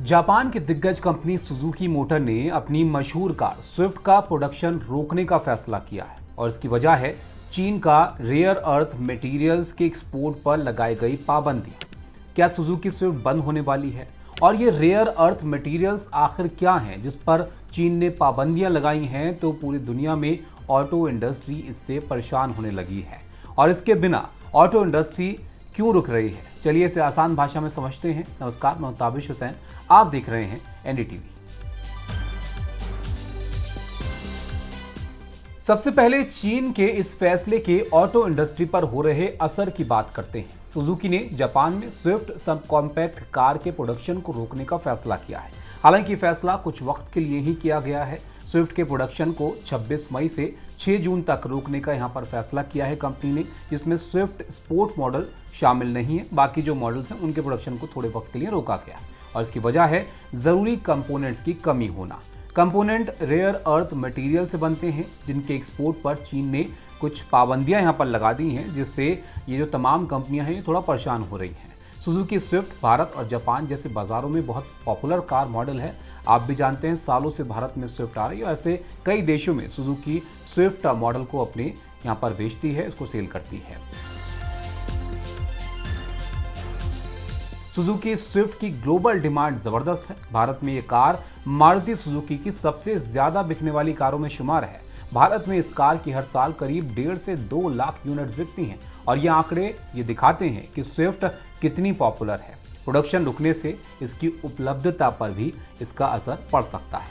Japan की दिग्गज company Suzuki motor ने अपनी मशहूर कार स्विफ्ट का प्रोडक्शन रोकने का फैसला किया है और इसकी वजह है चीन का रेयर अर्थ मटेरियल्स के एक्सपोर्ट पर लगाई गई पाबंदी। क्या सुजुकी स्विफ्ट बंद होने वाली है और ये रेयर अर्थ मटेरियल्स आखिर क्या हैं जिस पर चीन ने पाबंदियां लगाई हैं? तो पूरी दुनिया में ऑटो इंडस्ट्री इससे परेशान होने लगी है और इसके बिना ऑटो इंडस्ट्री क्यों रुक रही है, चलिए इसे आसान भाषा में समझते हैं। नमस्कार, मैं ताबिश हुसैन, आप देख रहे हैं एनडीटीवी। सबसे पहले चीन के इस फैसले के ऑटो इंडस्ट्री पर हो रहे असर की बात करते हैं। सुजुकी ने जापान में स्विफ्ट सब कॉम्पैक्ट कार के प्रोडक्शन को रोकने का फैसला किया है। हालांकि फैसला कुछ वक्त के लिए ही किया गया है। स्विफ्ट के प्रोडक्शन को 26 मई से 6 जून तक रोकने का यहां पर फैसला किया है कंपनी ने, जिसमें स्विफ्ट स्पोर्ट मॉडल शामिल नहीं है। बाकी जो मॉडल्स हैं उनके प्रोडक्शन को थोड़े वक्त के लिए रोका गया और इसकी वजह है जरूरी कंपोनेंट्स की कमी होना। कंपोनेंट रेयर अर्थ मटेरियल से बनते हैं जिनके एक्सपोर्ट पर चीन ने कुछ पाबंदियां यहां पर लगा दी हैं, जिससे ये जो तमाम कंपनियां हैं ये थोड़ा परेशान हो रही हैं। सुजुकी स्विफ्ट भारत और जापान जैसे बाजारों में बहुत पॉपुलर कार मॉडल है। आप भी जानते हैं सालों से भारत में स्विफ्ट आ रही है। ऐसे कई देशों में सुजुकी स्विफ्ट मॉडल को अपने यहाँ पर बेचती है, इसको सेल करती है। सुजुकी स्विफ्ट की ग्लोबल डिमांड जबरदस्त है। भारत में ये कार मारुति सुजुकी की सबसे ज्यादा बिकने वाली कारों में शुमार है। भारत में इस कार की हर साल करीब 1.5 से 2 लाख यूनिट्स बिकती हैं और ये आंकड़े ये दिखाते हैं कि स्विफ्ट कितनी पॉपुलर है। प्रोडक्शन रुकने से इसकी उपलब्धता पर भी इसका असर पड़ सकता है।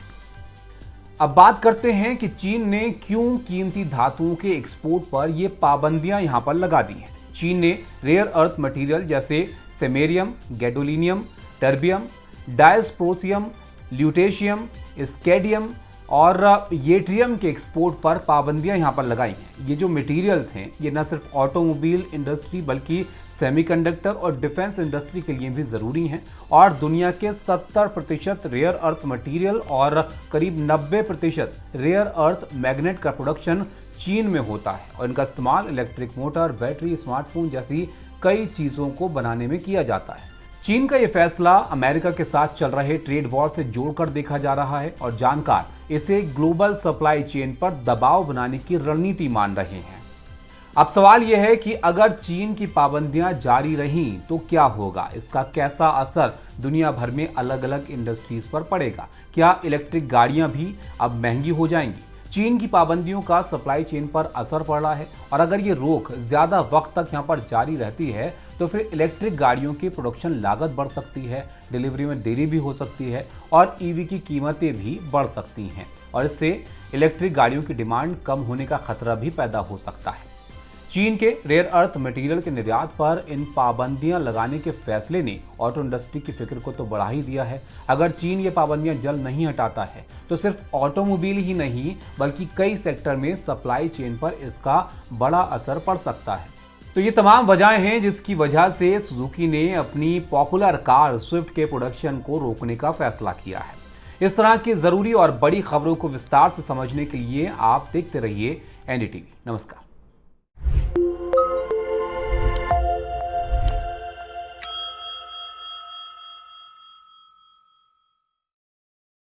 अब बात करते हैं कि चीन ने क्यों कीमती धातुओं के एक्सपोर्ट पर ये पाबंदियां यहां पर लगा दी हैं। चीन ने रेयर अर्थ मटेरियल जैसे samarium, gadolinium, terbium, dysprosium, lutetium, scandium और येट्रियम के एक्सपोर्ट पर पाबंदियां यहां पर लगाई हैं। ये जो मटेरियल्स हैं ये न सिर्फ ऑटोमोबाइल इंडस्ट्री बल्कि सेमीकंडक्टर और डिफेंस इंडस्ट्री के लिए भी ज़रूरी हैं और दुनिया के 70% रेयर अर्थ मटेरियल और करीब 90% रेयर अर्थ मैग्नेट का प्रोडक्शन चीन में होता है और इनका इस्तेमाल इलेक्ट्रिक मोटर, बैटरी, स्मार्टफोन जैसी कई चीज़ों को बनाने में किया जाता है। चीन का ये फैसला अमेरिका के साथ चल रहे ट्रेड वॉर से जोड़कर देखा जा रहा है और जानकार इसे ग्लोबल सप्लाई चेन पर दबाव बनाने की रणनीति मान रहे हैं। अब सवाल यह है कि अगर चीन की पाबंदियां जारी रहीं तो क्या होगा, इसका कैसा असर दुनिया भर में अलग अलग इंडस्ट्रीज पर पड़ेगा। क्या इलेक्ट्रिक गाड़ियां भी अब महंगी हो जाएंगी? चीन की पाबंदियों का सप्लाई चेन पर असर पड़ रहा है और अगर ये रोक ज्यादा वक्त तक यहाँ पर जारी रहती है तो फिर इलेक्ट्रिक गाड़ियों की प्रोडक्शन लागत बढ़ सकती है, डिलीवरी में देरी भी हो सकती है और ईवी की कीमतें भी बढ़ सकती हैं और इससे इलेक्ट्रिक गाड़ियों की डिमांड कम होने का खतरा भी पैदा हो सकता है। चीन के रेयर अर्थ मटेरियल के निर्यात पर इन पाबंदियां लगाने के फैसले ने ऑटो इंडस्ट्री की फिक्र को तो बढ़ा ही दिया है। अगर चीन ये पाबंदियां जल्द नहीं हटाता है तो सिर्फ ऑटोमोबाइल ही नहीं बल्कि कई सेक्टर में सप्लाई चेन पर इसका बड़ा असर पड़ सकता है। तो ये तमाम वजहें हैं जिसकी वजह से सुजुकी ने अपनी पॉपुलर कार स्विफ्ट के प्रोडक्शन को रोकने का फैसला किया है। इस तरह की जरूरी और बड़ी खबरों को विस्तार से समझने के लिए आप देखते रहिए एनडीटीवी। नमस्कार।